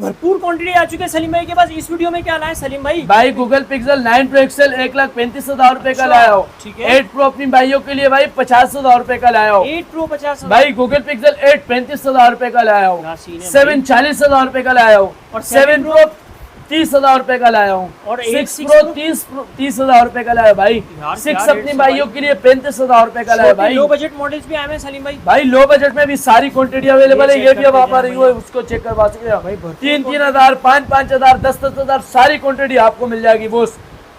भरपूर क्वांटिटी आ चुकी है सलीम भाई के पास। इस वीडियो में क्या लाए सलीम भाई? भाई गूगल पिक्सल 9 प्रो एक्सल 1,35,000 रुपए का लाया हो। ठीक है। 8 प्रो अपनी भाइयों के लिए भाई 50,000 रुपए का लाया हो। 8 प्रो 50,000 भाई गूगल पिक्सल 8 35,000 रुपए का लाया हो। 7 40,000 रुपए का लाया हो। और 7 प्रो 30,000 रुपए का लाया हूँ। और 6 प्रो 30,000 रुपए का लाया भाई। 6 अपनी भाइयों के लिए 35,000 रुपए का लाया भाई। लो बजट मॉडल्स भी आए हैं सलीम भाई। भाई लो बजट में भी सारी क्वांटिटी अवेलेबल है। ये भी अब आप आ रही हो उसको चेक करवा सकते हो। 3,000 5,000 10,000 सारी क्वांटिटी आपको मिल जाएगी। वो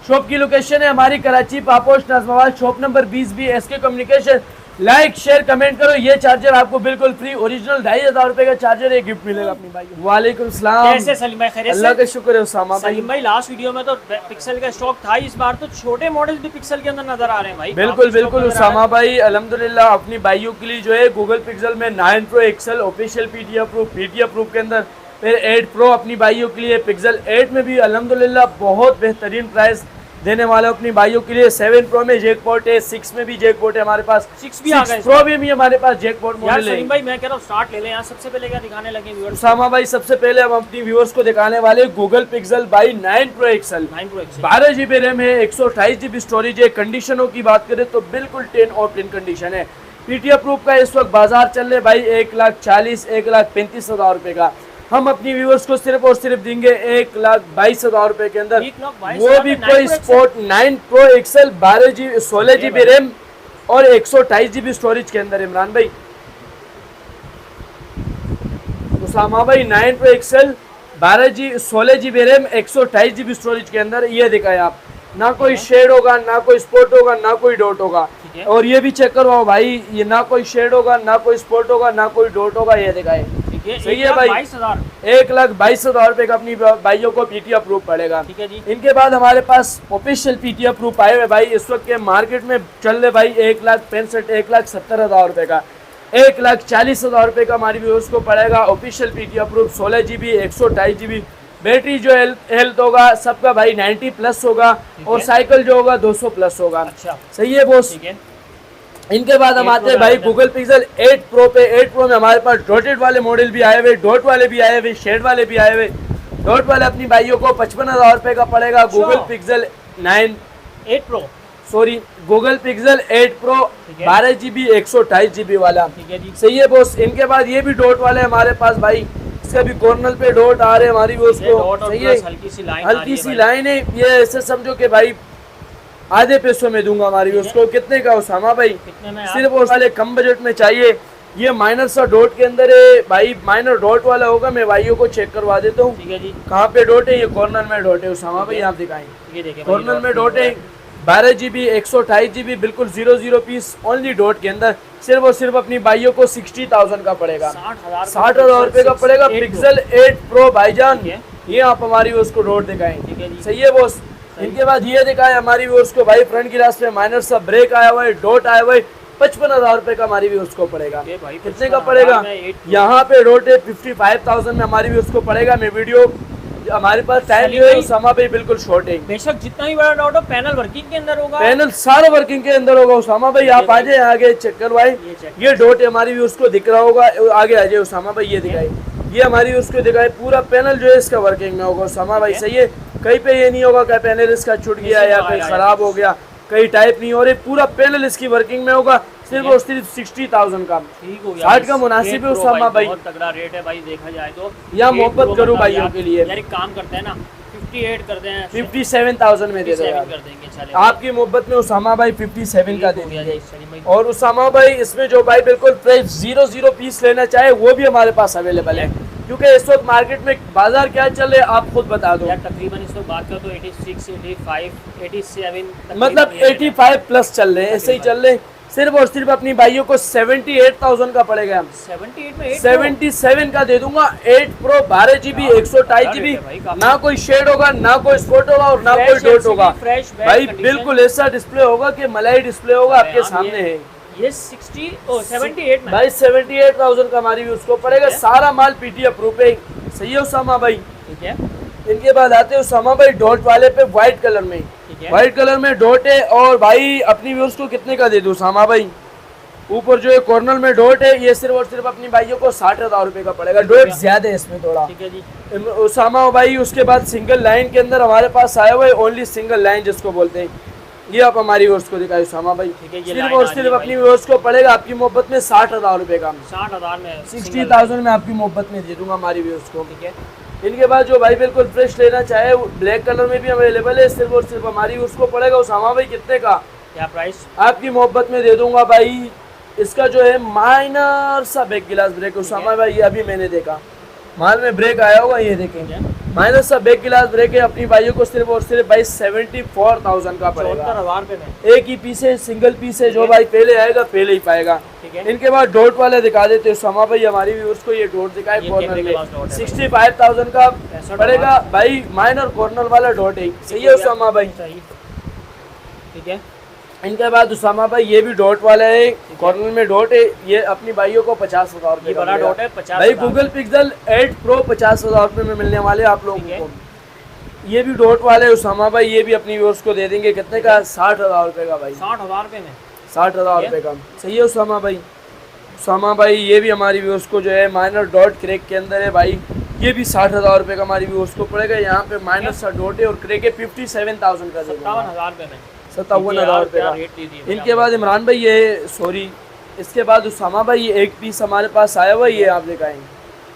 शॉप की लोकेशन है हमारी Karachi Paposh Najmabad, shop number 20B SK communication. Like share comment करो। ये चार्जर आपको बिल्कुल फ्री ओरिजिनल 2,500 रुपए का चार्जर एक गिफ्ट मिलेगा अपनी भाई। वालेकुम सलाम। कैसे सलीम भाई? खैरियत से? अल्लाह का शुक्र है उसामा भाई। सलीम भाई लास्ट वीडियो में तो पिक्सल का स्टॉक था, इस बार तो छोटे मॉडल भी पिक्सल के अंदर नजर आ रहे हैं भाई। बिल्कुल बिल्कुल उसामा भाई, अल्हम्दुलिल्लाह अपनी भाइयों के लिए जो है गूगल पिक्सल में 9 Pro XL official PTA proof के अंदर, फिर 8 प्रो अपनी भाइयों के लिए, पिक्सल 8 में भी अल्हम्दुलिल्लाह बहुत बेहतरीन प्राइस देने वाला अपनी भाइयों के लिए। 7 प्रो में जैकपॉट है, 6 में भी जैकपॉट है हमारे पास, 6 भी आ गए, प्रो में भी हमारे पास जैकपॉट मॉडल है। सलीम भाई मैं कह रहा हूँ स्टार्ट ले लें यहाँ। सबसे पहले क्या दिखाने लगे व्यूअर्स? उसामा भाई सबसे पहले हम अपनी व्यूअर्स को दिखाने वाले गूगल पिक्सल भाई 9 प्रो एक्सल। 12 GB रैम है, 128 GB स्टोरेज है। कंडीशनों की बात करें तो बिल्कुल 10 और 10 कंडीशन है। पीटीएफ प्रूफ का इस वक्त बाजार चल रहे भाई 1,40,000 1,35,000 रुपए का। हम अपनी व्यूअर्स को सिर्फ और सिर्फ देंगे 1,22,000 रुपए के अंदर, वो भी कोई support 9 Pro XL 16 GB RAM और 128 GB स्टोरेज के अंदर। इमरान भाई, उसामा भाई 9 Pro XL 16 GB RAM 128 GB storage के अंदर ये दिखाए आप। ना कोई शेड होगा, ना कोई स्पॉट होगा, ना कोई डॉट होगा। और ये भी चेक करवाओ भाई, ये ना कोई शेड होगा, ना कोई स्पॉट होगा, ना कोई डॉट होगा। ये दिखाए सही है भाई। 1,22,000 रुपए का अपनी भाइयों को पीटीएफ प्रूफ पड़ेगा। ठीक है जी। इनके बाद हमारे पास ऑफिशियल पीटीएफ प्रूफ आए हुए भाई। इस वक्त के मार्केट में चल रहे भाई 1,65,000 1,70,000 रुपए का, 1,40,000 रुपए का हमारी व्यूअर्स को पड़ेगा official PTA proof. 16 GB 128 GB battery जो हेल्थ होगा सबका भाई 90 प्लस होगा और साइकिल जो होगा 200 प्लस होगा। अच्छा सही है बोस। इनके बाद हम आते हैं भाई गूगल पिक्सल 8 प्रो पे। 8 प्रो में हमारे पास डॉटेड वाले मॉडल भी आए हुए, डॉट वाले भी आए हुए, शेड वाले भी आए हुए। डॉट वाले अपनी भाइयों को 55,000 रुपए का पड़ेगा। Google pixel 8 pro sorry Google pixel 8 pro 12 GB 128 GB वाला। सही है बोस। इनके बाद ये भी डॉट वाले हमारे पास भाई, इसका भी कॉर्नर पे डॉट आ रहे हैं हमारी उसको। सही है, हल्की सी लाइन है। ये ऐसे समझो कि भाई आधे पैसों में दूंगा हमारी उसको। कितने का उसामा भाई? सिर्फ और वाले कम बजट में चाहिए। ये माइनर सा डॉट के अंदर है भाई, माइनर डॉट वाला होगा। मैं भाइयों को चेक करवा देता हूँ कहाँ पे डॉट है। ये कॉर्नर में डॉट है उसामा भाई, आप दिखाएं। कॉर्नर में डॉट है 12 GB 128 GB बिल्कुल 00 पीस ओनली डॉट के अंदर। सिर्फ और सिर्फ अपनी भाइयों को 60,000 का पड़ेगा, 60,000 रुपए का पड़ेगा। पिक्सल 8 प्रो भाईजान, ये आप हमारी उसको डॉट दिखाएं। सही है बॉस। इनके बाद ये दिखाए हमारी व्यूअर्स को भाई फ्रंट गिलास पे माइनर सा ब्रेक आया हुआ है, डॉट आया हुआ है। 55,000 रुपए का हमारी व्यूअर्स को पड़ेगा। कितने का पड़ेगा? यहाँ पे डॉट है 55,000 में हमारी व्यूअर्स को पड़ेगा। मैं वीडियो हमारे पास टाइम जो है उसामा भाई बिल्कुल शॉर्ट है। बेशक जितना भी बड़ा डॉट हो पैनल वर्किंग के अंदर होगा, पैनल सारा वर्किंग के अंदर होगा उसामा भाई। आप आ जाए आगे चेक करवाए। ये डॉट हमारी व्यूअर्स को दिख रहा होगा, आगे आ जाए उसामा भाई। ये दिखाए, ये हमारी उसको दिखाए। पूरा पैनल जो है इसका वर्किंग में होगा उसामा भाई। सही है, कहीं पे ये नहीं होगा कि पैनल इसका छूट गया या कहीं खराब हो गया, कहीं टाइप नहीं हो रही। पूरा पैनल इसकी वर्किंग में होगा। सिर्फ और सिर्फ 60,000 का। ठीक हो गया, 60 का मुनासिब है उसामा भाई। बहुत तगड़ा रेट है भाई देखा जाए तो। या मोहब्बत करूँ भाइयों के लिए, यार एक काम करते हैं ना 58 कर दें, 57,000 में दे दो यार। आपकी मोहब्बत में उसामा भाई 57 का दे दिया। और उसामा भाई इसमें जो भाई बिल्कुल फ्रेश 00 पीस लेना चाहे वो भी हमारे पास अवेलेबल है। क्योंकि इस वक्त मार्केट में बाजार क्या चल रहे आप खुद बता दो। यार तकरीबन इस वक्त बात करो तो 86 85 87 मतलब 85 प्लस चल रहे हैं, ऐसे ही चल रहे। सिर्फ और सिर्फ अपनी भाइयों को 78,000 का पड़ेगा। 77 का दे दूंगा। 8 प्रो 12 GB 128 GB, ना कोई शेड होगा, ना कोई स्पॉट होगा और ना कोई डॉट होगा भाई। बिल्कुल ऐसा डिस्प्ले होगा कि मलाई डिस्प्ले होगा आपके सामने है। ये 78 में भाई 78,000 का हमारी भी उसको पड़ेगा। सारा माल पीटीएफ प्रूफ है। सही है उसामा भाई। ठीक है। इनके बाद आते हैं उसामा भाई डॉट वाले पे व्हाइट कलर में। व्हाइट कलर में डॉट है और भाई अपनी व्यूअर्स को कितने का दे दूं उसामा भाई? ऊपर जो है कॉर्नर में डॉट है, ये सिर्फ और सिर्फ अपनी भाइयों को 60,000 रुपए का पड़ेगा। डॉट ज्यादा है इसमें थोड़ा। ठीक है जी। उसामा भाई उसके बाद सिंगल लाइन के अंदर हमारे पास आया हुआ है, ओनली सिंगल लाइन जिसको बोलते हैं। ये आप हमारी व्यूअर्स को दिखाए उसामा भाई, सिर्फ और सिर्फ अपनी व्यूअर्स को पड़ेगा आपकी मोहब्बत में 60,000 रुपए का। 60,000 में 60,000 में आपकी मोहब्बत में दे दूंगा हमारी व्यूअर्स को। ठीक है। इनके बाद जो भाई बिल्कुल फ्रेश लेना चाहे ब्लैक कलर में भी अवेलेबल है, सिर्फ और सिर्फ हमारी उसको पड़ेगा उसामा भाई कितने का, क्या प्राइस आपकी मोहब्बत में दे दूंगा भाई। इसका जो है माइनर सा बैक गिलास ब्रेक उसामा भाई, ये अभी मैंने देखा माल में ब्रेक आया होगा, ये देखेंगे माइनर सा बैक गिलास ब्रेक है अपनी भाइयों को सिर्फ और सिर्फ भाई 74,000 का पड़ेगा। 74,000 में एक ही पीस है, सिंगल पीस है, जो भाई पहले आएगा पहले ही पाएगा। ठीक है। इनके बाद डॉट वाले दिखा देते हैं उसामा भाई, हमारी व्यूअर्स को ये डॉट दिखाए कॉर्नर में 65,000 का पड़ेगा भाई। माइनर कॉर्नर वाला डॉट है, सही है उसामा भाई। ठीक है। इनके बाद उसामा भाई ये भी डॉट वाला है, कॉर्नर में डॉट है, ये अपनी भाइयों को 50,000 रुपए बड़ा डॉट है 50 भाई। गूगल पिक्सल 8 प्रो 50,000 रुपए में मिलने वाले आप लोगों को। ये भी डॉट वाले उसामा भाई, ये भी अपनी व्यूअर्स को दे देंगे कितने का, 60,000 रुपए का भाई। 60,000 रुपए में 60,000 रुपए का, सही है उसामा भाई। उसामा भाई ये भी हमारी व्यूअर्स को जो है माइनर डॉट क्रैक के अंदर है भाई, ये भी 60,000 रुपए का हमारी व्यूअर्स को पड़ेगा। यहाँ पे माइनर सा डॉट है और क्रैक है 57,000 का, 57,000 रुपए में 57,000 रुपए का। इनके बाद इमरान भाई ये सॉरी इसके बाद उसामा भाई ये एक पीस हमारे पास आया हुआ है, ये आप दिखाएंगे।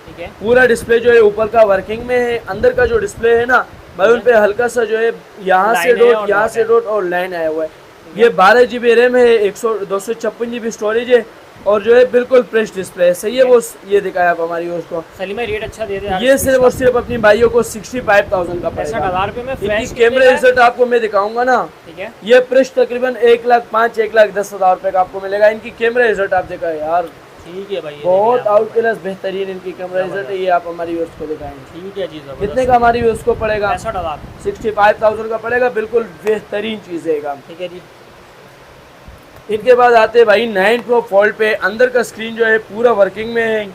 ठीक है। पूरा डिस्प्ले जो है ऊपर का वर्किंग में है, अंदर का जो डिस्प्ले है ना भाई उन पे हल्का सा जो है यहाँ से डॉट यहाँ से डॉट और लाइन आया हुआ है। ये 12 GB रैम है, 256 GB स्टोरेज है और जो है बिल्कुल फ्रेश डिस्प्ले है, सही है। वो ये दिखाया आप हमारी उसको। सलीम रेट अच्छा दे दे। ये सिर्फ और सिर्फ अपनी भाइयों को 65,000 का पड़ेगा। 65,000 रुपए में फ्रेश कैमरे रिजल्ट आपको मैं दिखाऊंगा ना। ठीक है। ये प्रेस तकरीबन 1,05,000 1,10,000 रुपए का आपको मिलेगा। इनकी कैमरा रिजल्ट आप देखा यार, ठीक है भाई, बहुत आउट क्लास बेहतरीन इनकी कैमरा रिजल्ट है। ये आप हमारी व्यूअर्स को दिखाएंगे। ठीक है जी। कितने का हमारी व्यूअर्स को पड़ेगा, 65,000 65,000 का पड़ेगा, बिल्कुल बेहतरीन चीज है। ठीक है जी। इनके बाद आते हैं भाई 9 Pro फोल्ड पे। अंदर का स्क्रीन जो है पूरा वर्किंग में है,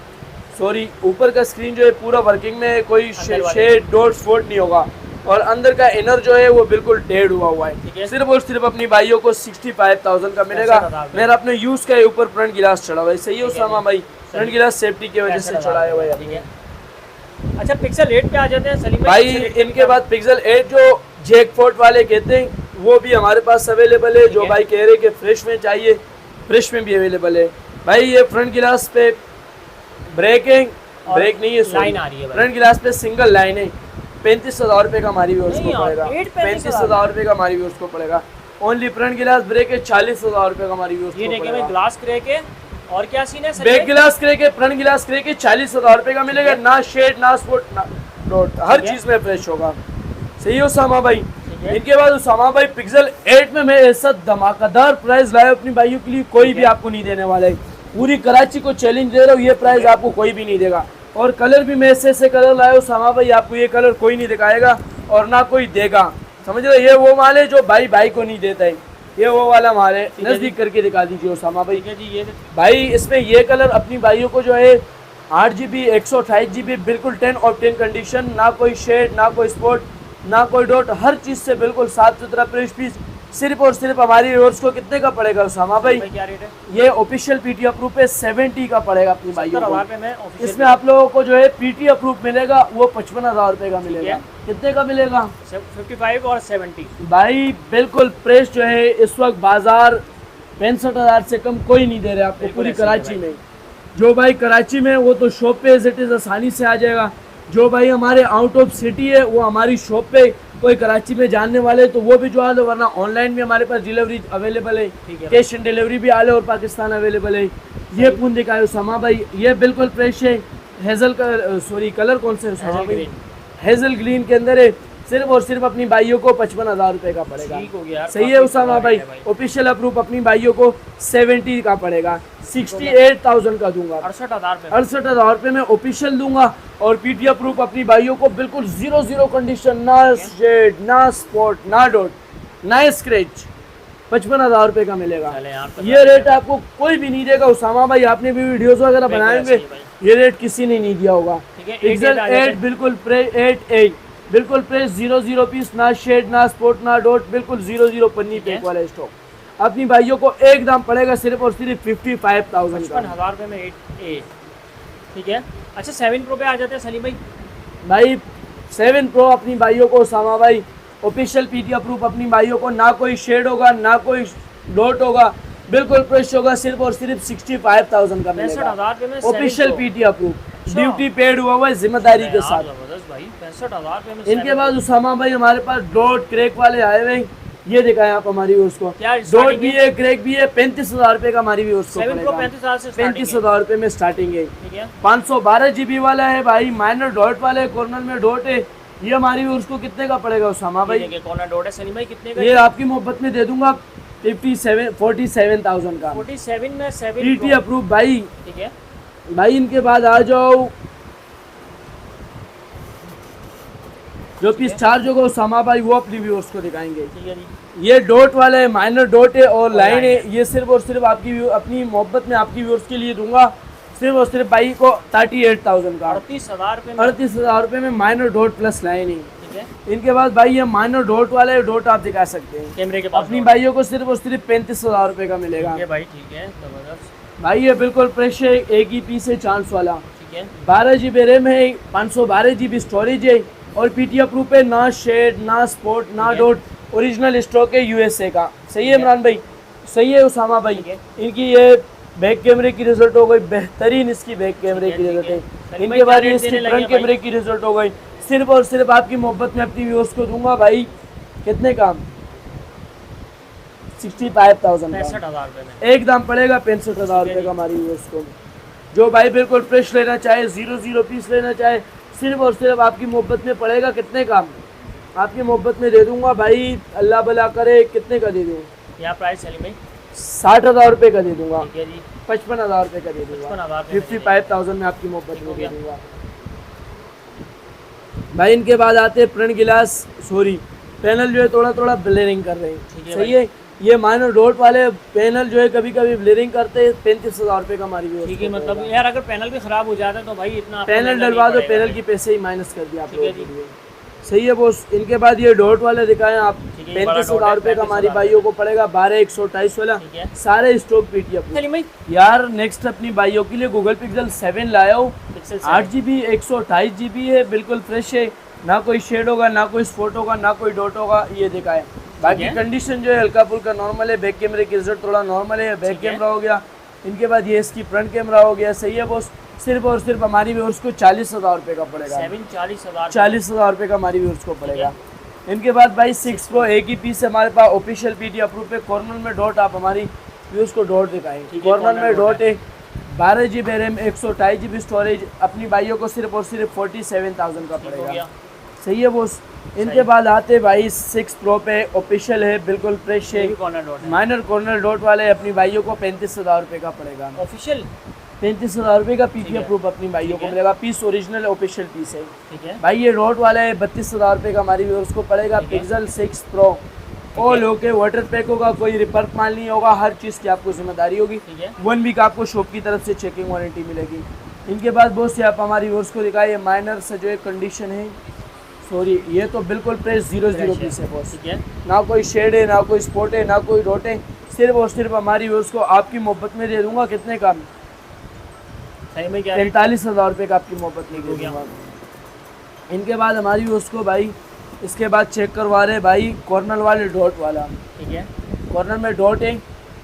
सॉरी ऊपर का स्क्रीन जो है पूरा वर्किंग में है, कोई शेड डॉट स्पॉट नहीं होगा और अंदर का इनर जो है वो बिल्कुल डेड हुआ है। सिर्फ और सिर्फ अपनी भाइयों को 65,000 का मिलेगा। मेरा अपने यूज का ऊपर फ्रंट गिलास चढ़ा हुआ है, सही है उसामा भाई, फ्रंट गिलास सेफ्टी की वजह से चढ़ाया हुआ है। अच्छा पिक्सल 8 पे आ जाते हैं सलीम भाई। इनके बाद पिक्सल 8 जो जैकपॉट वाले कहते हैं वो भी हमारे पास अवेलेबल है। जो भाई कह रहे कि फ्रेश में चाहिए, फ्रेश में भी अवेलेबल है भाई। ये फ्रंट गिलास पे ब्रेक नहीं है, लाइन आ रही है, फ्रंट गिलास पे सिंगल लाइन है। 35,000 रुपए का हमारी व्यूअर्स को पड़ेगा। 35,000 रुपए का हमारी व्यूअर्स को पड़ेगा। ओनली फ्रंट गिलास ब्रेक है, 40,000 रुपए का हमारी व्यूअर्स को पड़ेगा। ग्लास क्रैक है और क्या सीन है, बैक गिलास क्रैक है, फ्रंट गिलास क्रैक है, 40,000 रुपए का मिलेगा। ना शेड ना स्पॉट ना डॉट, हर चीज में फ्रेश होगा, सही है उसामा भाई। इनके बाद उसामा भाई पिक्सल 8 में मैं ऐसा धमाकेदार प्राइस लाया अपनी भाइयों के लिए, कोई भी आपको नहीं देने वाला है। पूरी कराची को चैलेंज दे रहा हूँ, ये प्राइस आपको कोई भी नहीं देगा। और कलर भी मैं ऐसे कलर लाया उसामा भाई, आपको ये कलर कोई नहीं दिखाएगा और ना कोई देगा, समझ रहे। ये वो माल है जो भाई को नहीं देता है, ये वो वाला माल है। नजदीक करके दिखा दीजिए उसामा भाई। ये भाई इसमें ये कलर अपनी भाइयों को जो है 8 GB 128 GB बिल्कुल 10 ऑफ 10 कंडीशन, ना कोई शेड ना कोई स्पॉट ना कोई डॉट, हर चीज से बिल्कुल साफ सुथरा फ्रेश पीस। सिर्फ और सिर्फ हमारी व्यूअर्स को कितने का पड़ेगा उसामा भाई? क्या रेट है? ये ऑफिशियल पीटी अप्रूव पे 70 का पड़ेगा अपनी भाइयों को। इसमें आप लोगों को जो है पीटी अप्रूव मिलेगा वो 55,000 रुपए का मिलेगा। कितने का मिलेगा? 55 और 70 भाई बिल्कुल प्रेस जो है इस वक्त बाजार 65,000 से कम कोई नहीं दे रहे आपको पूरी कराची में। जो भाई कराची में वो तो शॉप पे एज इट इज आसानी से आ जाएगा। जो भाई हमारे आउट ऑफ सिटी है वो हमारी शॉप पे, कोई कराची में जानने वाले तो वो भी जो आ लो, वरना ऑनलाइन भी हमारे पास डिलीवरी अवेलेबल है, कैश ऑन डिलीवरी भी आले और पाकिस्तान अवेलेबल है। ये फोन दिखाए उसामा भाई, ये बिल्कुल फ्रेश है। हेजल का सॉरी कलर कौन से उसामा भाई? हेजल ग्रीन के अंदर है। सिर्फ और सिर्फ अपनी भाइयों को 55,000 रुपए का पड़ेगा। ठीक हो गया, सही है उसामा भाई। ऑफिशियल अप्रूव अपनी भाइयों को 70 का पड़ेगा। 68,000 का दूंगा, 68,000 रुपए में ऑफिशियल दूंगा। और पीटी अप्रूव अपनी भाइयों को बिल्कुल 0 कंडीशन, ना शेड ना स्पॉट ना डॉट ना स्क्रैच, 55,000 रुपए का मिलेगा। ये रेट आपको कोई भी नहीं देगा उसामा भाई। आपने भी वीडियोस वगैरह बनाएंगे, ये रेट किसी ने नहीं दिया होगा। पिक्सल 8 बिल्कुल बिल्कुल फ्रेश 0 पीस, ना शेड ना स्पॉट ना डॉट, बिल्कुल 0 पन्नी पैक वाला स्टॉक। अपनी भाइयों को एक दाम पड़ेगा सिर्फ और सिर्फ 55,000 का। 55,000 रुपये में 8A, ठीक है। अच्छा 7 Pro पे आ जाते हैं सलीम भाई। भाई 7 Pro अपनी भाइयों को सामा भाई ऑफिशियल पीटी अप्रूव, अपनी भाइयों को ना कोई शेड होगा ना कोई डॉट होगा, बिल्कुल फ्रेश होगा, सिर्फ और सिर्फ 65,000 का मिलेगा। 65,000 रुपये में official PT approve, duty paid हुआ हुआ है जिम्मेदारी के साथ। भाई 65,000 रुपये में। इनके बाद उसामा भाई हमारे पास डॉट क्रैक वाले आए हुए, ये दिखाएं आप हमारी व्यूअर्स को। डॉट भी है क्रैक भी है, 35,000 रुपये का हमारी व्यूअर्स को पड़ेगा। 35,000 रुपये में स्टार्टिंग है। 512 GB वाला है भाई, माइनर डॉट वाले, कॉर्नर में डॉट है, ये हमारी व्यूअर्स को कितने का पड़ेगा उसामा भाई? कॉर्नर डॉट है सलीम भाई, कितने का? ये आपकी मोहब्बत में दे दूंगा 47,000 का। 47 में 7 पीटी अप्रूव भाई, ठीक है भाई। इनके बाद आ जाओ जो पीस चार्ज होगा उसामा भाई वो अपनी व्यूअर्स को दिखाएंगे। ठीक है जी। ये डॉट वाला है, माइनर डॉट है और लाइन है, ये सिर्फ और सिर्फ आपकी अपनी मोहब्बत में आपकी व्यूअर्स के लिए दूंगा सिर्फ और सिर्फ भाई को 38,000 का। 38,000 रुपये में माइनर डॉट प्लस लाइन है। ठीक है। इनके बाद भाई ये माइनर डॉट वाला है, डॉट आप दिखा सकते हैं कैमरे के पास। अपनी भाइयों को सिर्फ और सिर्फ 35,000 रुपये का मिलेगा। ठीक है भाई, ठीक है, जबरदस्त भाई ये बिल्कुल फ्रेश है, एक ही पीस है चांस वाला। ठीक है। 12 GB रैम है, 512 GB स्टोरेज है और पीटी अप्रूव है, ना शेड ना स्पॉट ना डॉट, ओरिजिनल स्टॉक है यूएसए का। सही है इमरान भाई? सही है उसामा भाई? इनकी ये बैक कैमरे की रिजल्ट हो गई बेहतरीन, इसकी बैक कैमरे की रिजल्ट है। इनके बाद ये इसकी फ्रंट कैमरे की रिजल्ट हो गई। सिर्फ और सिर्फ आपकी मोहब्बत में अपनी व्यूअर्स को दूंगा भाई कितने का? 65,000 का। 65,000 रुपये में एक दाम पड़ेगा 65,000 रुपये का हमारी व्यूअर्स को। जो भाई बिल्कुल फ्रेश लेना चाहे, 0 पीस लेना चाहे, सिर्फ और सिर्फ आपकी मोहब्बत में पड़ेगा कितने का? आपकी मोहब्बत में दे दूंगा भाई, अल्लाह भला करे, कितने का दे दूँ? यहाँ प्राइस सलीम भाई 60,000 रुपये का दे दूंगा। ठीक है जी। 55,000 रुपये का दे दूंगा। 55,000 में आपकी मोहब्बत में दे दूंगा भाई। इनके बाद आते हैं फ्रंट गिलास, सॉरी पैनल जो है थोड़ा थोड़ा ब्लेरिंग कर रहे हैं। सही है। ये माइनर डॉट वाले पैनल जो है कभी कभी ब्लेरिंग करते हैं, 35,000 रुपये का हमारी भी। ठीक है, मतलब यार अगर पैनल भी खराब हो जाता है तो भाई इतना पैनल डलवा दो, पैनल की पैसे ही माइनस कर दिया आप लोगों के लिए। सही है बॉस। इनके बाद ये डॉट वाले दिखाएं आप, 35,000 रुपये का हमारी भाइयों को पड़ेगा। 12/128 वाला, सारे स्टॉक पीटीएफ। यार नेक्स्ट अपनी भाइयों के लिए गूगल पिक्सल 7 लाया हूँ, 8GB 128 GB है, बिल्कुल फ्रेश है, ना कोई शेड होगा ना कोई स्पॉट होगा ना कोई डॉट होगा, ये दिखाए। बाकी कंडीशन जो है हल्का फुल्का नॉर्मल है, बैक कैमरे की रिजल्ट थोड़ा नॉर्मल है, बैक कैमरा हो गया। इनके बाद ये इसकी फ्रंट कैमरा हो गया। सही है बॉस। सिर्फ और सिर्फ हमारी व्यूअर्स को 40,000 रुपये का पड़ेगा। 40,000 रुपये का हमारी व्यूअर्स को पड़ेगा। इनके बाद भाई 6 Pro एक ही पीस है हमारे पास, ऑफिशियल पीटी अप्रूव पे, कॉर्नर में डॉट, आप हमारी व्यूअर्स को डॉट दिखाएं। कॉर्नर में डॉट है, 12 GB रैम, 128 GB स्टोरेज, अपनी भाइयों को सिर्फ और सिर्फ 47,000 का पड़ेगा। सही है बॉस। इनके बाद आते भाई 6 Pro पे, ऑफिशियल है, बिल्कुल फ्रेश है, माइनर कॉर्नर डॉट वाले, अपनी भाइयों को 35,000 रुपये का पड़ेगा। ऑफिशियल 35,000 रुपये का पीटी अप्रूव अपनी भाइयों को मिलेगा। पीस ओरिजिनल ऑफिशियल पीस है। ठीक है भाई ये डॉट वाला है, 32,000 रुपये का हमारी व्यूअर्स को पड़ेगा। Pixel 6 Pro all okay, water pack होगा, कोई रिपेयर माल नहीं होगा, हर चीज़ की आपको जिम्मेदारी होगी। 1 वीक आपको शॉप की तरफ से चेकिंग वारंटी मिलेगी। इनके बाद बहुत से आप हमारी व्यूअर्स को दिखाइए, माइनर से जो है कंडीशन है, सॉरी ये तो बिल्कुल फ्रेश 0 पीस है बॉस। ठीक है, ना कोई शेड है ना कोई स्पॉट है ना कोई डॉट है, सिर्फ और सिर्फ हमारी व्यूअर्स को आपकी मोहब्बत में दे दूंगा कितने का? 45,000 रुपये का आपकी मोहब्बत में दे दूंगा। इनके बाद हमारी व्यूअर्स को भाई इसके बाद चेक करवा रहे भाई कॉर्नर वाले डॉट वाला। ठीक है, कॉर्नर में डॉट है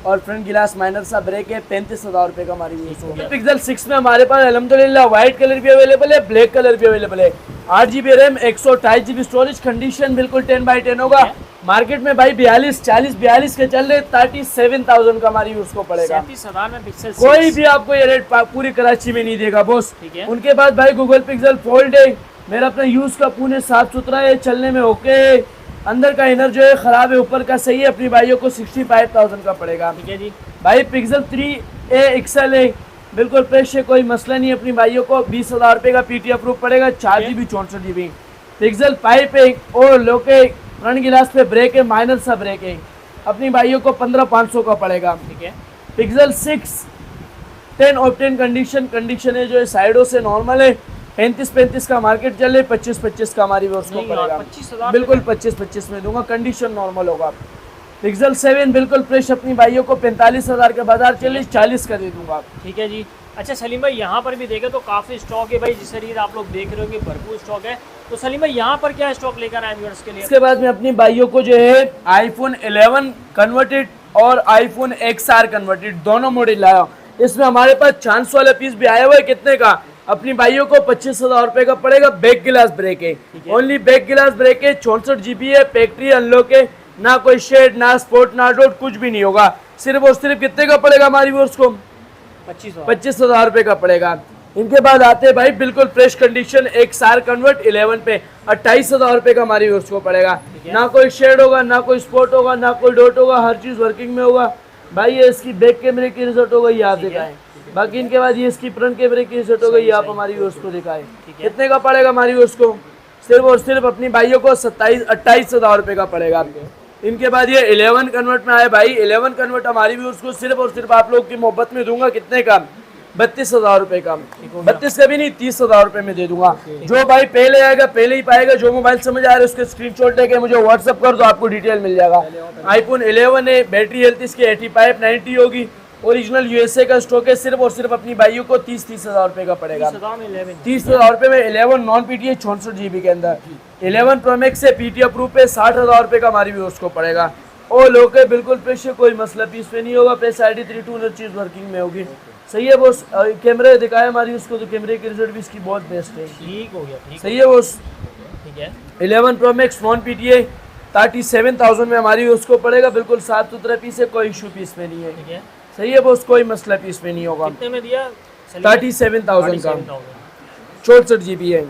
और फ्रंट गिलास माइनर सा ब्रेक है। 35,000 रुपये का हमारी व्यूअर्स को। पिक्सल 6 में हमारे पास अल्हम्दुलिल्लाह व्हाइट कलर भी अवेलेबल है, ब्लैक कलर भी अवेलेबल है। 8 GB RAM, 128 GB storage, condition बिल्कुल 10/10 होगा। मार्केट में भाई 42 के चल रहे, 37,000 का हमारी उसको पड़ेगा। 37,000 में पिक्सल कोई भी आपको ये रेट पूरी कराची में नहीं देगा बॉस। ठीक है। उनके बाद भाई गूगल पिक्सल फोल्ड है, मेरा अपना यूज का पूरे साफ सुथरा है, चलने में ओके, अंदर का इनर जो है खराब है, ऊपर का सही है, अपनी भाइयों को 65,000 का पड़ेगा। ठीक है जी। भाई पिक्सल 3a XL है, बिल्कुल फ्रेश है, कोई मसला नहीं, अपनी भाइयों को 20,000 रुपये का पीटी अप्रूव पड़ेगा। 4 GB 64 GB। पिक्सल 5 है और लोके फ्रंट गिलास पे ब्रेक है, माइनर सा ब्रेक है, अपनी भाइयों को 15,500 का पड़ेगा। ठीक है। पिक्सल 6 10 ऑप्टेन कंडीशन है, जो है साइडों से नॉर्मल है, 35 का मार्केट चल रहे, 25 का हमारी व्यूअर्स को पड़ेगा। बिल्कुल 25 में दूंगा, कंडीशन नॉर्मल होगा। पिक्सल 7 बिल्कुल फ्रेश अपनी भाइयों को 45,000 का बाजार चले 40 का दे दूंगा। ठीक है जी। अच्छा सलीम भाई यहाँ पर भी देखें तो काफ़ी स्टॉक है भाई, जिस तरीके आप लोग देख रहे होंगे भरपूर स्टॉक है। तो सलीम भाई यहाँ पर क्या स्टॉक लेकर आए व्यूअर्स के लिए? इसके बाद में अपनी भाइयों को जो है आईफोन 11 कन्वर्टेड और आईफोन XR कन्वर्टेड दोनों मॉडल लाया। इसमें हमारे पास चांस वाला पीस भी आया हुआ है। कितने का? अपनी भाइयों को 25,000 रुपए का पड़ेगा। बैक गिलास ब्रेक है, ओनली बैक गिलास ब्रेक है, 64 GB है, फैक्ट्री अनलॉक है, ना कोई शेड ना स्पोर्ट ना डॉट कुछ भी नहीं होगा। सिर्फ और सिर्फ कितने का पड़ेगा हमारी व्यूअर्स को? 25,000 रुपए का पड़ेगा। इनके बाद आते हैं भाई बिल्कुल फ्रेश कंडीशन XR कन्वर्ट 11 पे 28,000 रुपए का हमारी व्यूअर्स को पड़ेगा। ना कोई शेड होगा, ना कोई स्पॉट होगा, ना कोई डॉट होगा, हर चीज वर्किंग में होगा भाई। ये इसकी बैक कैमरे की रिजल्ट हो गई, आप दिखाएं। बाकी इनके बाद ये इसकी फ्रंट कैमरे की रिजल्ट हो गई, आप हमारी व्यूअर्स को दिखाएं। कितने का पड़ेगा हमारी व्यूअर्स को? सिर्फ और सिर्फ अपनी भाइयों को 28,000 रुपए का पड़ेगा। इनके बाद ये 11 कन्वर्ट में आए भाई। 11 कन्वर्ट हमारी व्यूअर्स को सिर्फ और सिर्फ आप लोग की मोहब्बत में दूंगा। कितने का? 32,000 रुपए का। 32 का भी नहीं, 30,000 रुपए में दे दूंगा। जो भाई पहले आएगा पहले ही पाएगा। जो मोबाइल समझ आ रहा है उसके स्क्रीनशॉट लेके मुझे व्हाट्सअप कर दो, आपको डिटेल मिल जाएगा। आईफोन 11 है, बैटरी हेल्थ इसकी 85-90 होगी। ओरिजिनल USA का स्टॉक है। सिर्फ और सिर्फ अपनी भाइयों को 30,000 रुपए का पड़ेगा। 30,000 रुपए में 11 नॉन PTA 64 GB के अंदर 11 Pro Max से PT अप्रूव पे 60,000 रुपए का हमारी व्यूअर्स को पड़ेगा। और लोग बिल्कुल फ्रेश है, कोई मसला पीस पे नहीं होगा। फेस ID 3.2 हर चीज वर्किंग में होगी। सही है बॉस। कैमरे दिखाया हमारी उसको, तो कैमरे की रिजल्ट भी इसकी बहुत बेस्ट है। ठीक हो गया। सही है बॉस। ठीक है। 11 Pro Max नॉन PTA 37,000 में हमारी उसको पड़ेगा। बिल्कुल साफ सुथरा पीस है, कोई इशू पीस में नहीं है। ठीक है। सही है बॉस, कोई मसला पीस में नहीं होगा। कितने में दिया? 37,000 का 64 GB है।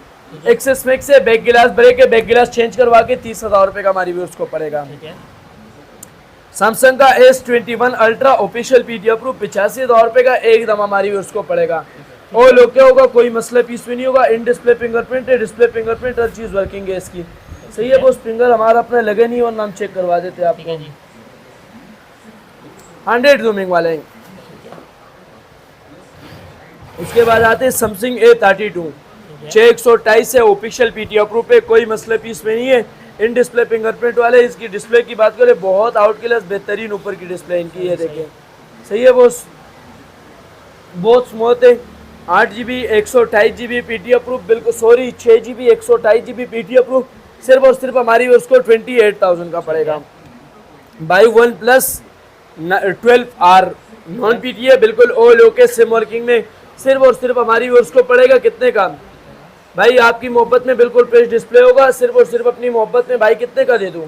एक्सेस मैक्स है, बैक गिलास ब्रेक है, बैक गिलास चेंज करवा के 30,000 रुपए का हमारी व्यूअर्स को पड़ेगा। ठीक है। सैमसंग का S21 ultra official PT approve 85,000 रुपए का एकदम हमारी व्यूअर्स को पड़ेगा। और लोग क्या होगा, कोई मसला पीस में नहीं होगा। इन डिस्प्ले फिंगरप्रिंट है, डिस्प्ले फिंगरप्रिंट हर चीज वर्किंग है इसकी। सही है बॉस। फिंगर हमारा अपने लगे नहीं और नाम चेक करवा देते हैं आपको। 100 जूमिंग वाले हैं। उसके बाद आते हैं सैमसंग A32 6/128 है, ऑफिशियल PT अप्रूव पे, कोई मसले पीस में नहीं है। इन डिस्प्ले फिंगरप्रिंट वाले। इसकी डिस्प्ले की बात करें बहुत आउट क्लास बेहतरीन ऊपर की डिस्प्ले इनकी है, देखिए। सही है बॉस, बहुत स्मूथ है। 8 GB 128 GB PT अप्रूव, बिल्कुल sorry 6 GB 128 GB PT approve. सिर्फ और सिर्फ हमारी उसको 28,000 का पड़ेगा। By OnePlus 12R non PTA बिल्कुल ऑल ओके सिम वर्किंग में। सिर्फ और सिर्फ हमारी उसको पड़ेगा कितने का भाई? आपकी मोहब्बत में बिल्कुल फ्रेश डिस्प्ले होगा। सिर्फ और सिर्फ अपनी मोहब्बत में भाई कितने का दे दूं?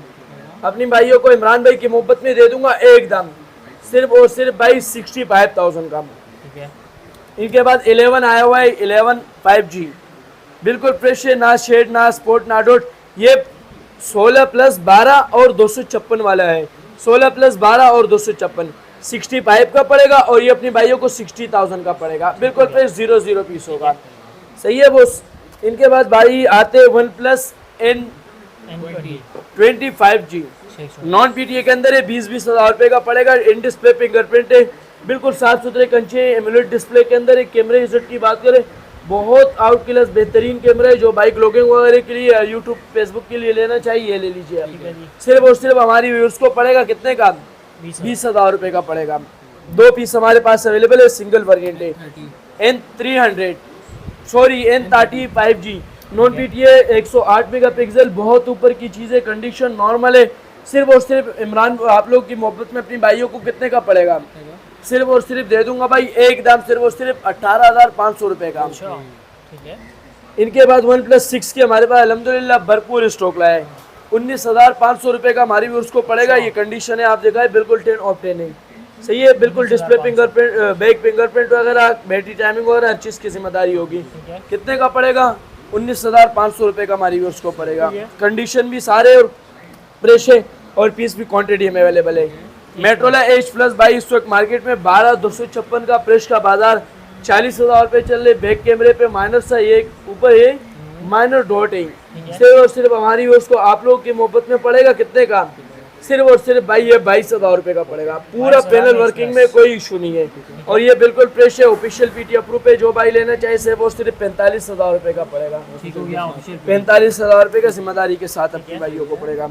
अपनी भाइयों को इमरान भाई की मोहब्बत में दे दूंगा एकदम सिर्फ और सिर्फ भाई 65,000 का। ठीक है। इनके बाद 11 आया हुआ है, 11 5G बिल्कुल फ्रेश है, ना शेड ना स्पॉट ना डॉट। ये 16+12 और 256 वाला है। 16+12 और 256 65 का पड़ेगा। और ये अपनी भाइयों को 60,000 का पड़ेगा। बिल्कुल फ्रेश 0 पीस होगा। सही है बॉस। इनके बाद भाई आते OnePlus N25G नॉन PTA के अंदर है। 20,000 रुपए का पड़ेगा। इन डिस्प्ले फिंगरप्रिंट है, बिल्कुल साफ सुथरे कंचे एमुलेट डिस्प्ले के अंदर है। कैमरे रिजल्ट की बात करें बहुत आउट क्लास बेहतरीन कैमरा है। जो बाइक ब्लॉगिंग वगैरह के लिए यूट्यूब फेसबुक के लिए लेना चाहिए ये ले लीजिए आप। सिर्फ और सिर्फ हमारी व्यूअर्स को पड़ेगा कितने का? 20,000 रुपए का पड़ेगा। 2 पीस हमारे पास अवेलेबल है, सिंगल वेरिएंट है। N35G नॉन PTA 108 मेगापिक्सल, बहुत ऊपर की चीज़ें, कंडीशन नॉर्मल है। सिर्फ और सिर्फ इमरान आप लोग की मोहब्बत में अपनी भाइयों को कितने का पड़ेगा? सिर्फ और सिर्फ दे दूंगा भाई एक दाम सिर्फ और सिर्फ 18,500 रुपए का। ठीक है। इनके बाद OnePlus 6 के हमारे पास अल्हम्दुलिल्लाह भरपूर स्टॉक लाया है। 19,500 रुपए का हमारी उसको पड़ेगा। ये कंडीशन है, आप देखा है बिल्कुल 10 ऑफ 10 है। सही है, बिल्कुल डिस्प्ले फिंगरप्रिंट बैक फिंगरप्रिंट वगैरह बैटरी टाइमिंग वगैरह हर चीज़ की जिम्मेदारी होगी। कितने का पड़ेगा? 19,500 रुपए का हमारी उसको पड़ेगा। कंडीशन भी सारे और फ्रेश है और पीस भी क्वांटिटी में अवेलेबल है। मेट्रोला Edge Plus भाई इस वक्त मार्केट में 12,256 का फ्रेश का बाजार 40,000 रुपए चल रहे। बैक कैमरे पे माइनर सा एक ऊपर है माइनर डॉट है। सिर्फ और सिर्फ हमारी उसको आप लोग की मोहब्बत में पड़ेगा कितने का? सिर्फ और सिर्फ भाई ये 22,000 रुपए का पड़ेगा। पूरा पैनल वर्किंग में, कोई इशू नहीं है। और ये बिल्कुल फ्रेश है, ऑफिशियल PT अप्रूव है। जो भाई लेना चाहे सिर्फ और सिर्फ 45,000 रुपए का पड़ेगा। 45,000 रुपए का जिम्मेदारी के साथ अपनी भाइयों को पड़ेगा।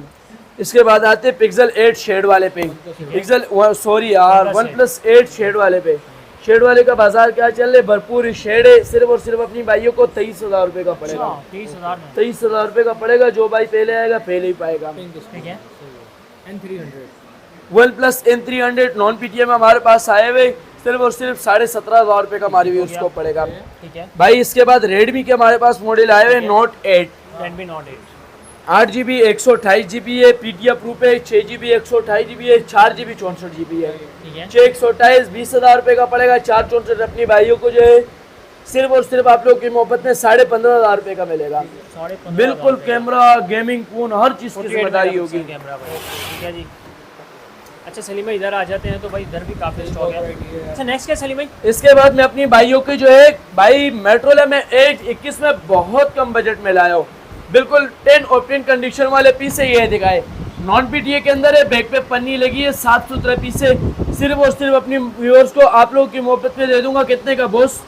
इसके बाद आते हैं पिक्सल 8 शेड वाले पे, पिक्सल सॉरी यार OnePlus 8 शेड वाले पे। शेड वाले का बाजार क्या चल रहा है, भरपूर शेड है, सिर्फ और सिर्फ अपनी भाइयों को 23,000 रुपए का पड़ेगा। 23,000 रुपए का पड़ेगा, जो भाई पहले आएगा पहले ही पाएगा। OnePlus N300 नॉन PTM हमारे पास आए हुए, सिर्फ और सिर्फ 17,500 रुपए का हमारी भी उसको पड़ेगा भाई। इसके बाद Redmi के हमारे पास मॉडल आए हुए Note 8 8GB 128GB है, PTI प्रूफ है, 6GB 128GB है, 4GB 64GB है। 6 20,000 रुपए का पड़ेगा। 4 अपनी भाइयों को जो है सिर्फ और सिर्फ आप लोग की मोहब्बत में 15,500 रुपए का मिलेगा। बिल्कुल कैमरा, गेमिंग फोन, हर चीज की जिम्मेदारी होगी। ठीक है जी। अच्छा सलीम भाई इधर आ जाते हैं, तो भाई इधर भी काफी स्टॉक है। अच्छा नेक्स्ट क्या सलीम भाई? इसके बाद मैं अपनी भाइयों के जो है भाई मेट्रोला में 821 में बहुत कम बजट में लाया हूँ, बिल्कुल 10 ओपन कंडीशन वाले पीस है। ये दिखाए नॉन PTA के अंदर है, बैक पे पन्नी लगी है, साफ सुथरा पीस है। सिर्फ और सिर्फ अपनी व्यूअर्स को आप लोगों की मोहब्बत में दे दूंगा। कितने का बॉस,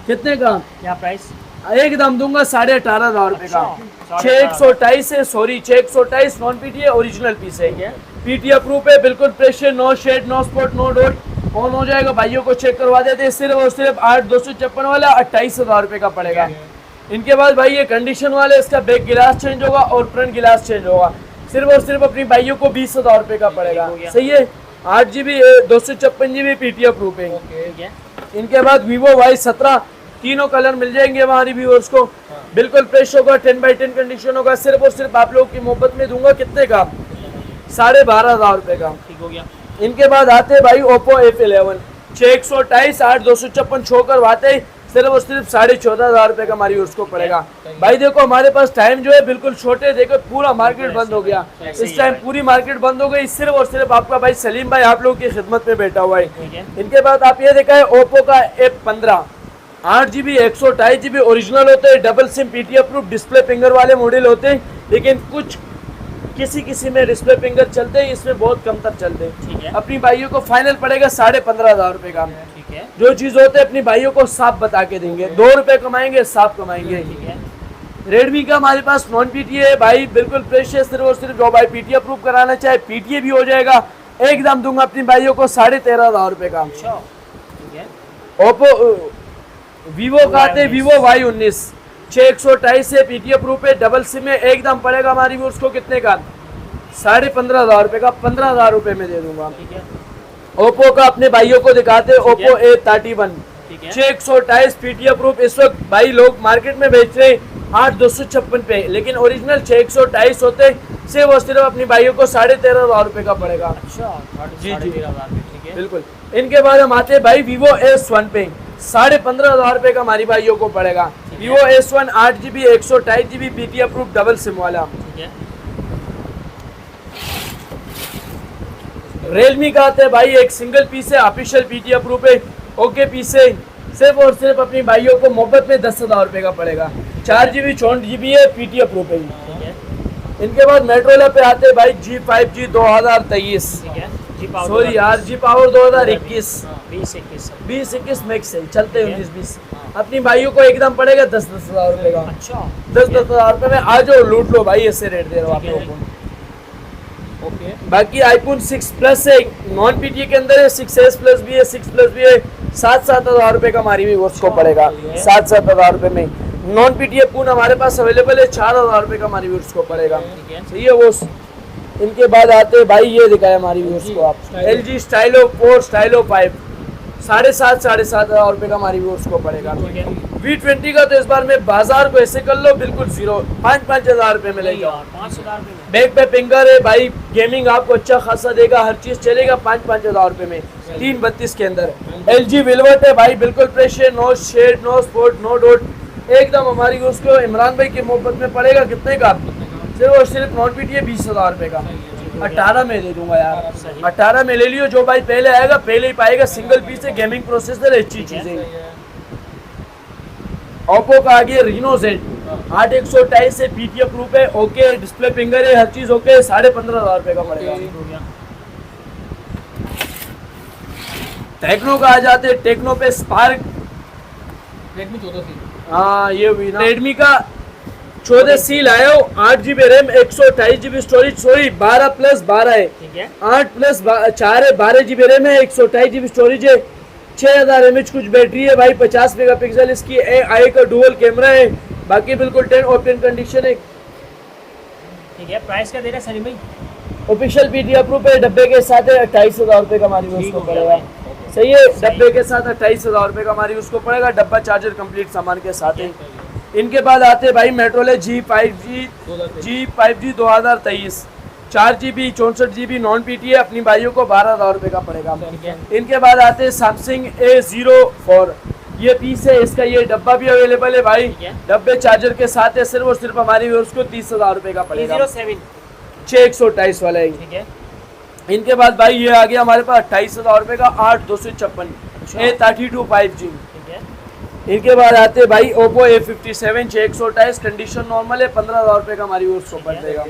कितने का? क्या प्राइस? एकदम दूंगा 18,500 रुपए का। 628 है, sorry 628 non PTA original piece है। PTA प्रूफ है, बिल्कुल fresh, no shade, no spot, no dot. On हो जाएगा, भाइयों को चेक करवा देते हैं। सिर्फ और सिर्फ 8,256 वाला 28,000 रुपए का पड़ेगा। इनके बाद भाई ये कंडीशन वाले, इसका बैक गिलास चेंज होगा और फ्रंट गिलास चेंज होगा। सिर्फ और सिर्फ अपनी भाइयों को 20,000 रुपए का पड़ेगा। सही है। 8GB 256GB PTA प्रूफ है। इनके बाद Vivo Y17 तीनों कलर मिल जाएंगे हमारी व्यूअर्स को, बिल्कुल फ्रेश होगा, 10x10 कंडीशन होगा। सिर्फ और सिर्फ आप लोगों की मोहब्बत में दूंगा। कितने का? 12,500 रुपए का। ठीक हो गया। इनके बाद आते हैं भाई Oppo F11 628 8,256 छो करवाते, सिर्फ और सिर्फ 14,500 रुपए का हमारी उसको पड़ेगा। भाई देखो हमारे पास टाइम जो है बिल्कुल छोटे, देखो पूरा मार्केट बंद हो गया, इस टाइम पूरी मार्केट बंद हो गई। सिर्फ और सिर्फ आपका भाई सलीम भाई आप लोगों की खिदमत में बैठा हुआ है। इनके बाद आप ये देखा है Oppo का F15 8GB 128GB ओरिजिनल होते हैं, double SIM PTA proof, display finger वाले मॉडल होते हैं, लेकिन कुछ किसी में डिस्प्ले फिंगर चलते हैं, इसमें बहुत कम तक चलते हैं। अपनी भाइयों को फाइनल पड़ेगा 15,500 रुपए का। जो चीज होते हैं अपनी भाइयों को साफ बता के देंगे, 2 रुपए कमाएंगे साफ कमाएंगे। रेडमी का हमारे पास नॉन PTA है भाई, बिल्कुल फ्रेश है। सिर्फ और सिर्फ जो भाई PTA प्रूफ कराना चाहे PTA भी हो जाएगा। एकदम दूंगा अपनी भाइयों को 13,500 रुपए का। ओप्पो Vivo का आते Vivo Y19 628 से PTA प्रूफ है, डबल सिम है, एकदम पड़ेगा हमारी भी उसको कितने का? 15,500 रुपए का। 15,000 रुपए में दे दूंगा। ओप्पो का अपने भाइयों को दिखाते Oppo A31 628 PTA प्रूफ। इस वक्त भाई लोग मार्केट में बेच रहे 8,256 पे, लेकिन ओरिजिनल 628 होते। सिर्फ और सिर्फ अपनी भाइयों को 13,500 रुपए का पड़ेगा। अच्छा जी बिल्कुल। इनके बाद हम आते भाई Vivo S1 पे 15,500 रुपए का हमारी भाइयों को पड़ेगा। Vivo S1 8GB 128GB PTA proof double SIM वाला। Realme का आते हैं भाई एक सिंगल पीस है, ऑफिशियल PTA प्रूफ है, ओके पीस है। सिर्फ और सिर्फ अपनी भाइयों को मोहब्बत में 10,000 रुपए का पड़ेगा। 4GB 64GB है, PTA प्रूफ है। इनके बाद मेट्रोला पे आते हैं भाई G5G 2023, सॉरी यार G Power 2021 20-21 मैक्स है, चलते हैं 19-20। अपनी भाइयों को एकदम पड़ेगा 10,000 रुपए का। 10,000 रुपए में आ जाओ, लूट लो भाई, ऐसे रेट दे रहा हूँ आप लोगों को। बाकी iPhone 6 प्लस है, नॉन PTA के अंदर है, 6s प्लस भी है, 6 प्लस भी है। 7,000 रुपए का हमारी भी उसको पड़ेगा। 7,000 रुपए में नॉन PTA फोन हमारे पास अवेलेबल है। 4,000 रुपए का हमारी भी उसको पड़ेगा। सही है वो। इनके बाद आते हैं भाई ये दिखाए हमारी भी उसको आप LG Stylo 4 Stylo 5 7,500 रुपए का हमारी भी उसको पड़ेगा। V20 का तो इस बार में बाजार को ऐसे कर लो बिल्कुल 5,000 रुपए मिलेगा। 5,000 रुपए में बैक पे फिंगर है भाई, गेमिंग आपको अच्छा खासा देगा, हर चीज चलेगा 5,000 रुपए में। 332 के अंदर LG वेलवेट है भाई, बिल्कुल फ्रेश है, no shade, no spot, no dot, एकदम हमारी उसको इमरान भाई की मोहब्बत में पड़ेगा। कितने का? सिर्फ और सिर्फ नॉन PTA 20,000 रुपए का। 18 में दे दूंगा यार, 18 में ले लियो। जो भाई पहले आएगा पहले ही पाएगा। सिंगल पीस है, गेमिंग प्रोसेसर, अच्छी चीजें। ओप्पो का आगे Reno Z 8,128 से PTA प्रूफ है, ओके, डिस्प्ले फिंगर है, हर चीज ओके। 15,500 रुपए का पड़ेगा। टेक्नो का आ जाते हैं, टेक्नो पे स्पार्क, Redmi 14C। हाँ ये भी ना। रेडमी का 14 सी लायो, 8 GB RAM, 128 GB storage, sorry 12+12 है, ठीक है। 8+4 है, 12 GB रैम है, 128 GB स्टोरेज है, 6000 mAh कुछ बैटरी है भाई, 50 मेगापिक्सल इसकी AI का डुअल कैमरा है, बाकी बिल्कुल 10 ओपन कंडीशन है, ठीक है। प्राइस क्या दे रहे हैं सलीम भाई? ऑफिशियल पीटी अप्रूव है, डब्बे के साथ है 28,000 रुपये का हमारी उसको पड़ेगा। सही है, डब्बे के साथ 28,000 रुपये का हमारी उसको पड़ेगा, डब्बा चार्जर कंप्लीट सामान के साथ है। इनके बाद आते हैं भाई मेट्रोले G5G 2023, 4 GB 64 GB non PT है, अपनी भाइयों को 12,000 रुपये का पड़ेगा। इनके बाद आते हैं सैमसंग A04, ये पीस है इसका, ये डब्बा भी अवेलेबल है भाई, डब्बे चार्जर के साथ है, सिर्फ और सिर्फ हमारी उसको 30,000 रुपये का पड़ेगा। 6/128 वाला है, ठीक है। इनके बाद भाई ये आ गया हमारे पास 28,000 रुपये का 8/256 A32 5G। इनके बाद आते हैं भाई Oppo A57 6/128, कंडीशन नॉर्मल है, 15,000 रुपये का हमारी उसको पड़ जाएगा।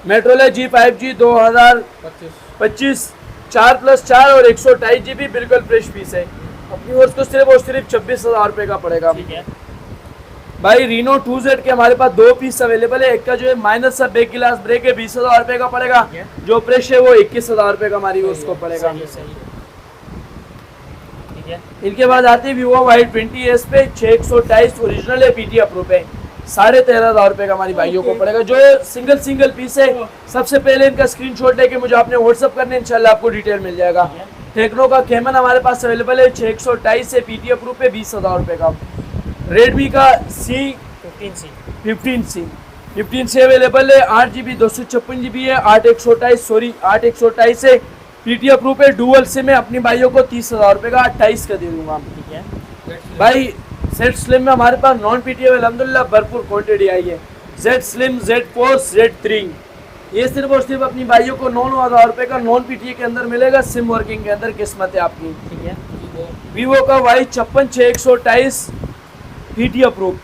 मेट्रोले G5G 2025 4+4 और 128 GB बिल्कुल फ्रेश पीस है, अपनी ओर को सिर्फ और सिर्फ 26,000 रुपये का पड़ेगा। भाई रीनो 2Z के हमारे पास 2 पीस अवेलेबल है, एक का जो है माइनस सा बैक गिलास ब्रेक है, 20,000 रुपये का पड़ेगा, जो फ्रेश है वो 21,000 रुपये का हमारी उसको पड़ेगा। इनके बाद आते हैं Vivo Y20s पे 6/128 ओरिजिनल है, पीटी अप्रूव है, 13,500 रुपये का हमारी भाइयों को पड़ेगा, जो सिंगल पीस है। सबसे पहले इनका स्क्रीनशॉट लेके मुझे आपने व्हाट्सअप करना है, इंशाल्लाह आपको डिटेल मिल जाएगा। टेक्नो का कैमन हमारे पास अवेलेबल है 6/128 से, पीटी अप्रूव है, 20,000 रुपये का। रेडमी का C15C अवेलेबल है, 8 GB 256 GB है, 8/128 से, पीटी अप्रूव है, डुअल सिम है, अपनी भाइयों को 30,000 रुपये का 28 का दे दूंगा, ठीक है भाई। Z Slim में हमारे पास नॉन पीटी अल्हम्दुलिल्लाह भरपूर क्वांटिटी आई है, Z Slim, Z Force, Z3, ये सिर्फ और सिर्फ अपनी भाइयों को 9,000 रुपये का नॉन पीटी के अंदर मिलेगा, सिम वर्किंग के अंदर, किस्मत है आपकी, ठीक है। वीवो का Y56 6/128 पीटी अप्रूव,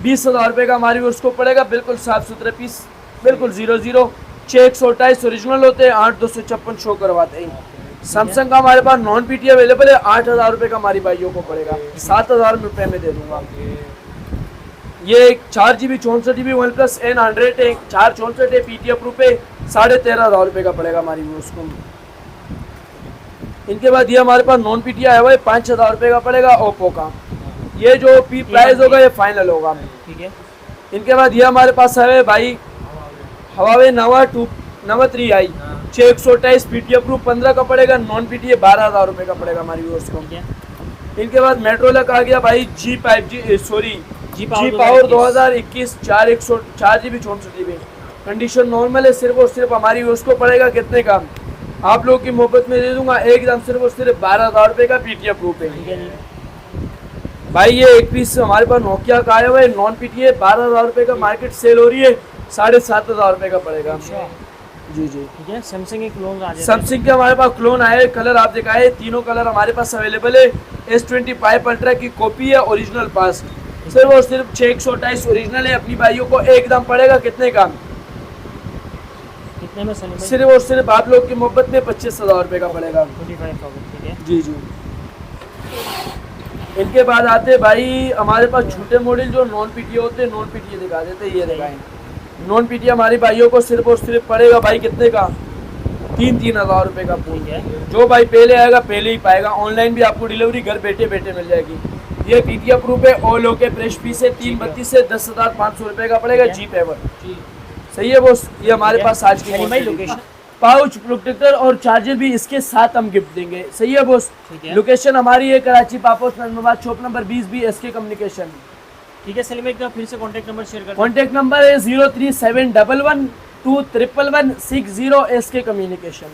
20,000 रुपये का हमारी उसको पड़ेगा, बिल्कुल साफ सुथरे पीस, बिल्कुल 00 6/128 ओरिजिनल होते हैं, 8/256 शो करवाते हैं। सैमसंग का हमारे पास नॉन पीटी अवेलेबल है, 8,000 रुपये का हमारी भाइयों को पड़ेगा, 7,000 रुपये में दे दूंगा। ये 4 GB 64 GB OnePlus N100 है, 4/64 है, पीटी अप्रूव है, 13,500 रुपये का पड़ेगा हमारी उसको। इनके बाद ये हमारे पास नॉन पीटी आया हुआ है, 5,000 रुपये का पड़ेगा, ओप्पो का, ये जो पी प्राइस होगा ये फाइनल होगा, ठीक है। इनके बाद ये हमारे पास है भाई Huawei Nova 3i 6/128 PT approve, 15 का पड़ेगा, नॉन पीटी 12,000 रुपये का पड़ेगा हमारी व्यूअर्स को। इनके बाद मेट्रोला का आ गया भाई G Power 2021 4 GB 64 GB, condition normal है, सिर्फ और सिर्फ हमारी व्यूअर्स को पड़ेगा कितने का, आप लोगों की मोहब्बत में दे दूंगा एकदम सिर्फ और सिर्फ 12,000 रुपये का, पीटी अप्रूव है भाई। ये एक पीस हमारे पास नोकिया का आया हुआ है, नॉन पीटी है, 12,000 रुपये का मार्केट सेल हो रही है, 7,500 रुपये का पड़ेगा, जी, ठीक है। सैमसंग के हमारे पास क्लोन आए, कलर आप दिखाए, तीनों कलर हमारे पास अवेलेबल है। S25 अल्ट्रा की कॉपी है, ओरिजिनल पास, सिर्फ और सिर्फ 6/128 ओरिजिनल है, अपनी भाइयों को एकदम पड़ेगा कितने का, कितने में सिर्फ और सिर्फ आप लोग की मोहब्बत में 25,000 रुपये का पड़ेगा, 25,000, ठीक है जी। इनके बाद आते भाई हमारे पास छोटे मॉडल जो नॉन पीटी होते हैं, नॉन पीटी दिखा देते, ये दिखाएं, नॉन पीटी हमारी भाइयों को सिर्फ और सिर्फ पड़ेगा भाई कितने का, 3,000 रुपये का पूल है, जो भाई पहले आएगा पहले ही पाएगा, ऑनलाइन भी आपको डिलीवरी घर बैठे बैठे मिल जाएगी। ये पीटी अप्रूव है, ऑल ओके, फ्रेश पीस है, 332 से 10,500 रुपये का पड़ेगा, जी पेवर, सही है बॉस। ये हमारे पास आज की लोकेशन, पाउच, प्रोटेक्टर और चार्जर भी इसके साथ हम गिफ्ट देंगे, सही है बॉस। लोकेशन हमारी है Karachi Paposh Nazimabad, shop number 20B SK communication, ठीक है। सलीम एक बार फिर से कॉन्टैक्ट नंबर शेयर कर, कॉन्टैक्ट नंबर है 03711 211 60 SK कम्युनिकेशन।